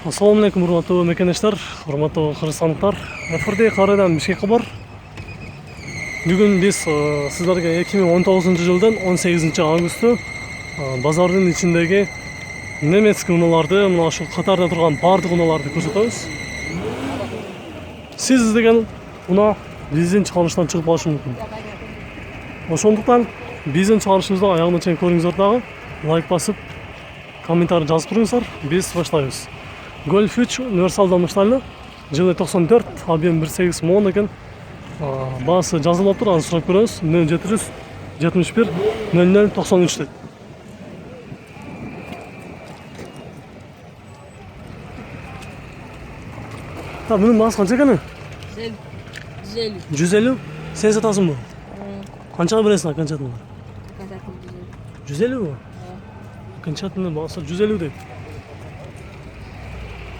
Assalamu alaikum hurmatli mekanaşlar, hurmatli kırgızstandыктар. Эфирде Карайдан Бишкек бар. Бүгүн биз сиздерге 2019-жылдын 18-августу базардын ичиндеги немецкий унааларды, мына ушул катарда турган бардык унааларды көрсөтөбүз. Сиз издеген уна биздин чыгарылыштан чыгып калышы мүмкүн. Ошондуктан биздин чыгарылышыбызды аягына чейин көрүңүздөр дагы, лайк басып, комментарий жазып туруңуздар, биз баштайбыз. Golf 3 универсалдан баштайлы. Жылы 94, объем 1.8 мон экен. Баасы жазылып тур, аны сурап көрөбүз. 0771 0093 дейт. Bunun baası kança eкен? 150. 150? Sen satасın bu? Kançaga бересиң, канчатын? 150 bu? Канчатынын baası 150 дейт.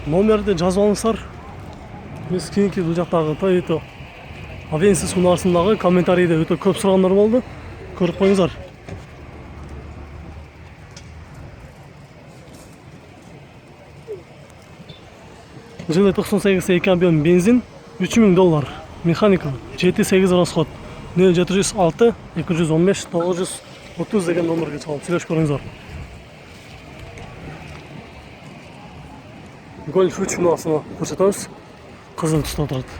Номерди жазып алыңыздар. Биз кийинки бул жактагы Toyota Avensis унаарсындагы комментарийде өтө көп сурагандар болду. Көрүп коюңуздар. Жылы 98 2 объем бензин, $3000. Механика, 7-8 расход. 0706 215 930 деген номерге чалып сүйлөшүп көрүңүздөр. Golf 3 унаасына көрсөтөбүз. Кызыл түстө турат.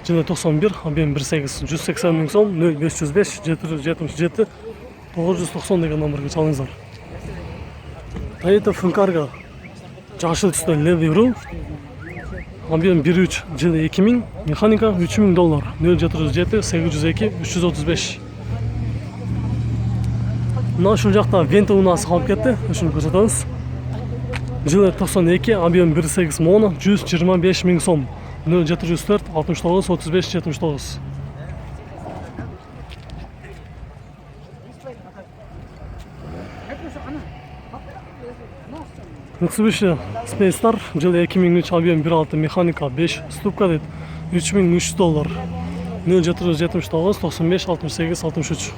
Жылы 91, объем 1.8, 180 000 сом, 0505 777 990 деген номерге чалыңыздар. Toyota Funcarga, жашыл түстө левый руль, объем 1.3, жылы 2000, механика $3000, 0707 802 335. Мына ушул жакта Vento унаасы калып кетти, ушуну көрсөтөбүз. Жылы 92, объем 1.8 моно, 125 000 сом, 0704 69 35 79. Mitsubishi Space Star, жылы 2003, объем 1.6, механика 5 ступка дейт, $3300, 0779 95 68 63.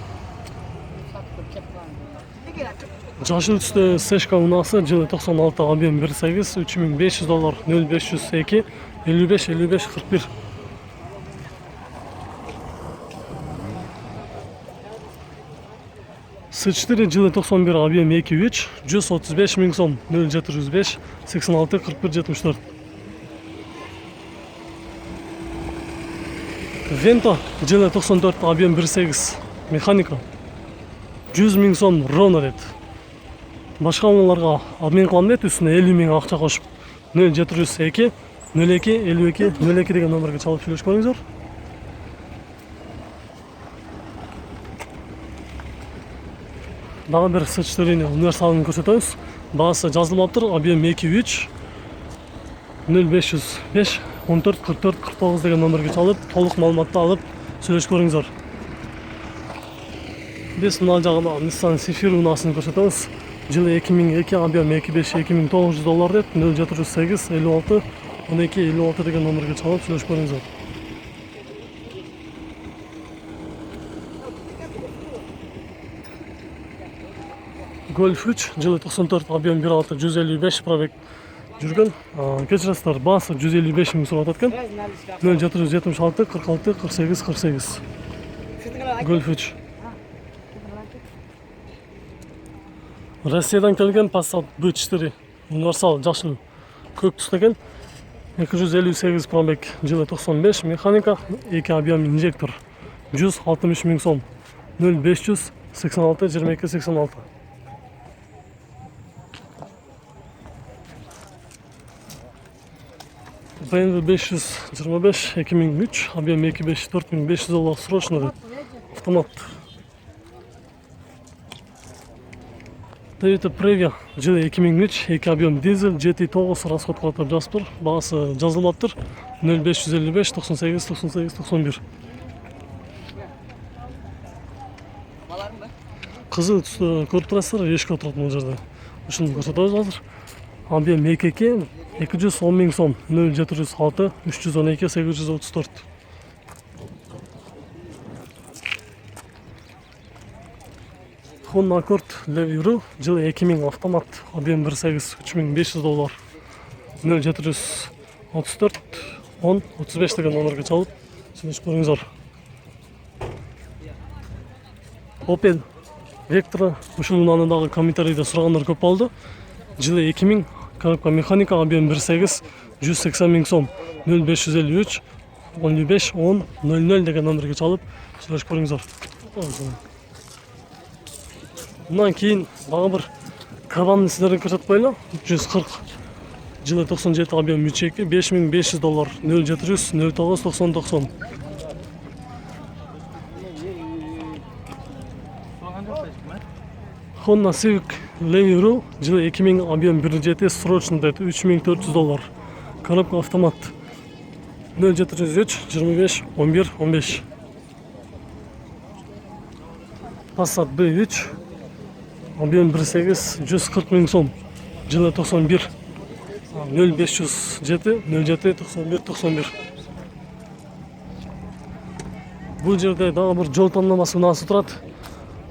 Жашыл түстө Сешка унаасы, жылы 96, объем 1.8, $3500, 0502 55 55 41. С4 жылы 91, объем 2.3, 135 000 сом, 0705 86 41 74. Vento жылы 94, объем 1.8, механика 100 000 сом ровно дейт. Башка унааларга обмен кылам дейт, үстүнө 50 000 акча кошуп 0702 02 52 02 деген номерге чалып сүйлөшүп көрүңүздөр. Дагы бир С4 универсалын көрсөтөбүз. Баасы жазылып тур, объем 2.3 0505 14 44 49 деген номерге чалып, толук маалыматты алып сүйлөшүп көрүңүздөр. Биз мына жагында Nissan Safira унаасын көрсөтөбүз. Жылы 2002, объем 2.5 $2900 дейт, 0708 56 12 56 деген номерге чалып сүйлөшүп көрүңүздөр. Golf 3, жылы 94, объем 1.6, 155 пробег жүргөн. Кечиресиздер, баасы 155 000 сурап аткан. 0776 46 48 48. Golf 3. Россиядан келген Passat B4 универсал жашыл көк түстө экен. 258 пробег, жылы 95, механика 2 объем инжектор, 160 000 сом, 0500 86 22 86. BMW 525 2003, объем 2.5 $4500 срочно дейт. Автомат. Toyota Previa, жылы 2003, 2 объем дизель, GT9 расход кылып жазып тур. Баасы жазылып тур, 0555 98 98 91. Кызыл түстө көрүп турасыздар, эшикте турат бул жерде. Ушуну көрсөтөбүз азыр. Объем 2.2 210 000 сом, 0706 312 834. Honda Accord Levy Rule, жылы 2000 автомат, объем 1.8 $3500. 0764 10 35 деген номерге чалып сүйлөшүп көрүңүздөр. Opel Vectra ушул унаанындагы комментарийде сурагандар көп болду. Жылы 2000, коробка механика, объем 1.8, 180 000 сом, 0553 15 10 00 деген номерге чалып сүйлөшүп көрүңүздөр. Мындан кийин дагы бир кабанны сиздерге көрсөтүп коелу. 340 жылы 97 объем 3.2, $5500, 0700 09 90 90. Honda Civic Leviru жылы 2000 объем 1.7, срочный дайт $3400. Коробка автомат 0703 25 11 15. Passat B3 объем 1.8, 140 000 сом, жылы 91, 0507 07 91 91. Бул жерде дагы бир жол тандамасы унаасы турат.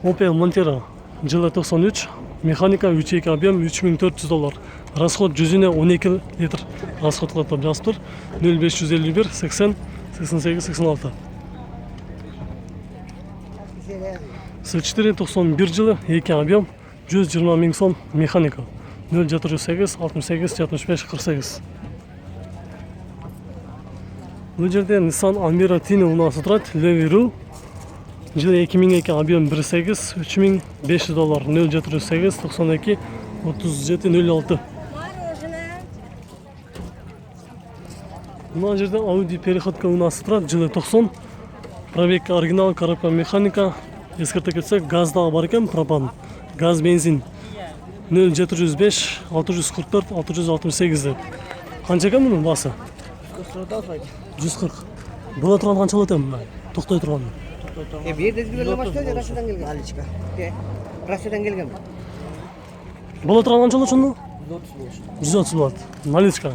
Opel Montero жылы 93, механика 3.2 объем $3400. Расход жүзүнө 12 литр расход кылат деп жазып тур. 0551 80 88 86. С4 91 жылы 2 объем 120 000 сом, механика 0708 68 75 48. Бул жерде Nissan Almera Tine унаасы турат. Leviru жылы 2002 объем 1.8, $3500, 0708 92 37 06. Мына жерде Audi переходка унаасы турат. Жылы 90, пробег оригинал, коробка механика. Эскерте кетсек, газ дагы бар экен, пропан, газ, бензин 0705 644 668. Канча экен мунун баасы? 140. Була турган канча болот эми? Токтой турган. Bir yerde ezberlemezken Rusya'dan gelgen Aliçka. Rusya'dan gelgen. Була турган канча болот ошондо? 130 болот. Наличка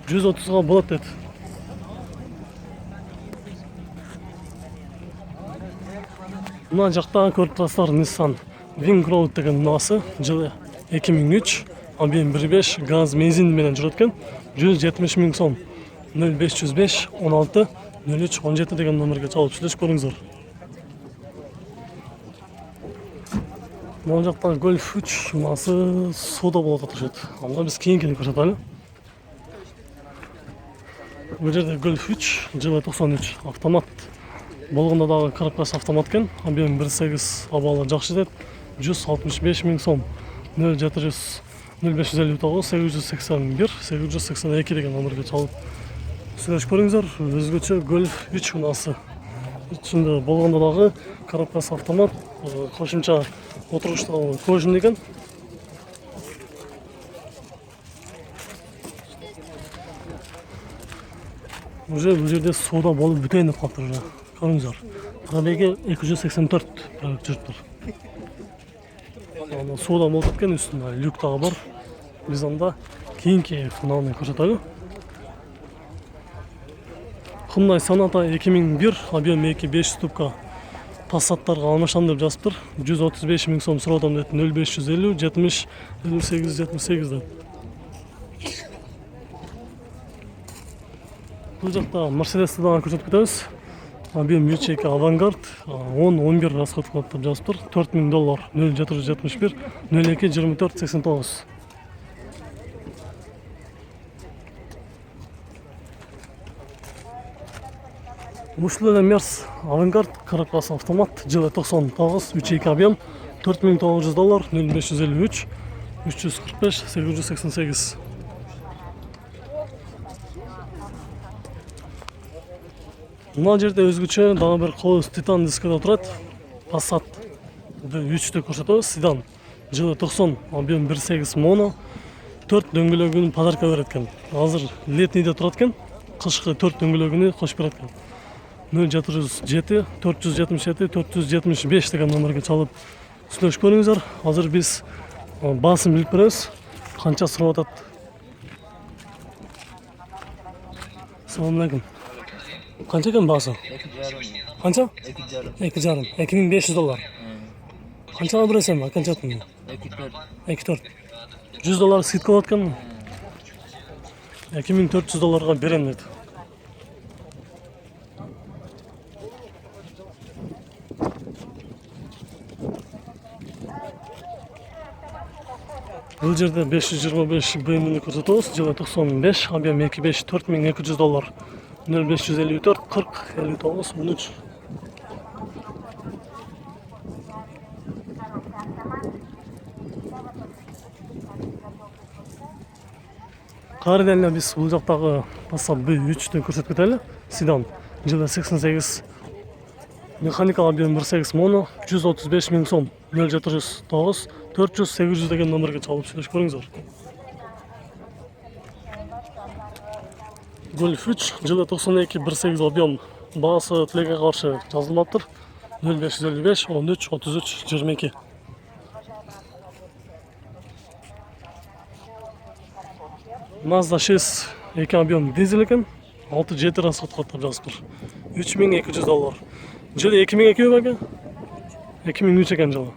130га болот дейт. Мына жакта көрүп турасыздар Nissan Wingroad деген унаасы. Жылы 2003, объем 1.5, газ, бензин менен жүрөт экен. 170 000 сом, 0505 16 03 17 деген номерге чалып сүйлөшүп көрүңүздөр. Мына жакта Golf 3 унаасы соода болот атышат. Анда биз кийинкини көрсөтөлү. Бул жерде Golf 3 жылы 93, автомат. Болгондо дагы коробкасы автомат экен. Объем 1.8, абалы жакшы дейт. 165 000 сом, 0700 0559 881 882 деген номерге чалып сүйлөшүп көрүңүздөр. Өзгөчө Golf 3 унаасы. Ичинде болгондо дагы коробкасы автомат, кошумча отургучтагы кожун экен. Уже бул жерде соода болуп бүтөйүн деп калыптыр уже. Көрүңүздөр. Пробеги 284 пробег жүрүптүр. Аны соода болуп кеткен, үстүндө люк дагы бар. Биз анда кийинки унааны көрсөтөлү. Hyundai Sonata 2001, объем 2, 5 ступка. Passat'larga алмашам деп жазыптыр. 135 000 сом сурадым дейт. 0550 70 58 78 дейт. Бул жакта Mercedes'ти дагы көрсөтүп кетебиз. Объем 3.2 Avantgarde 10-11 расход кылат деп жазыптыр. $4000, 0771 02 24 89. Ушул эле Mercedes Avantgarde, коробкасы автомат, жылы 99, 3.2 объем, $4900, 0553 345 888. Мына жерде өзгөчө дагы бир кооз Titan дискада турат. Passat B3-тө көрсөтөбүз, седан. Жылы 90, объем 1.8 моно. 4 дөңгөлөгүн подарка берет экен. Азыр летнийде турат экен. Кышкы 4 дөңгөлөгүнү кошуп берет экен. 0707 477 475 деген номерге чалып сүйлөшүп көрүңүздөр. Азыр биз баасын билип беребиз. Канча сурап атат? Assalamu alaikum. Канча экен баасы? Канча? 2,5. $2500. Канчага бересиң, канча атын? 2,4. $100 скидка болот экен. $2400 берем dedi. Бұл жерде 525 BMW'ni көрсетеміз. Жылы 95, объем 2.5, $4200. 0554 40 59 13. Қарыдәлі біз бұл жақтағы Passat B3'ті көрсетіп кетелі. Седан. Жылы 88. Механикал объем 1.8 моно. 135 мың сом. 0709 400 800 деген номерге чалып сөйлесіп көріңіздер. Golf 3, жылы 92 1.8 объем. Бағасы тілеге қаршы жазылмаптыр. 0555 13 33 22. Mazda 6 2 объем дизель екен. 6-7 расходқа жазып тұр. $3200. Жылы 2002 бәке? 2003 екен жылы.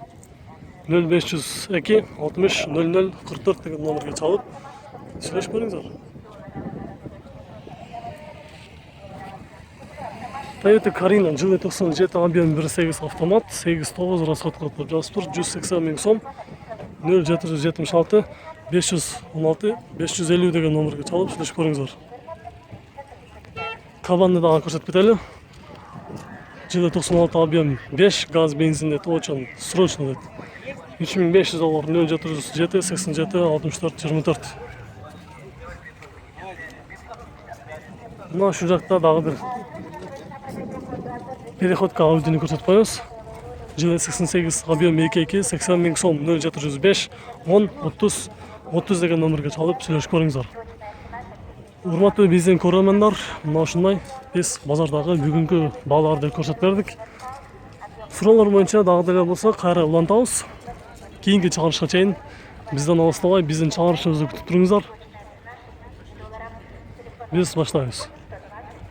0502 60 00 44 деген номерге чалып сөйлесіп көріңіздер. Toyota Carina жылы 97 объем 1.8 автомат, 8-9 расходқа жазып тұр. 180 мың сом. 0776 516 550 деген номерге чалып сөйлесіп көріңіздер. Кабанды дағы көрсетіп кетелі. Жылы 96 объем 5 газ бензинде точен срочно деді. $3500 0707 87 64 24. Мына шу жақта дағы бір переходка Ауди-ні көрсетіп қойыз. Жылы 88 объем 2.2 80 мың сом 0705 10 30 30 деген номерге чалып сөйлесіп көріңіздер. Урматтуу биздин көрөрмандар, мына ушундай биз базардағы бүгүнкү бааларды көрсөтүп бердик. Суроолор боюнча дагы деле болсо кайра улантабыз. Кийинки чыгарышка чейин бизден алыстабай биздин чыгарышыбызды күтүп туруңуздар. Биз баштайбыз.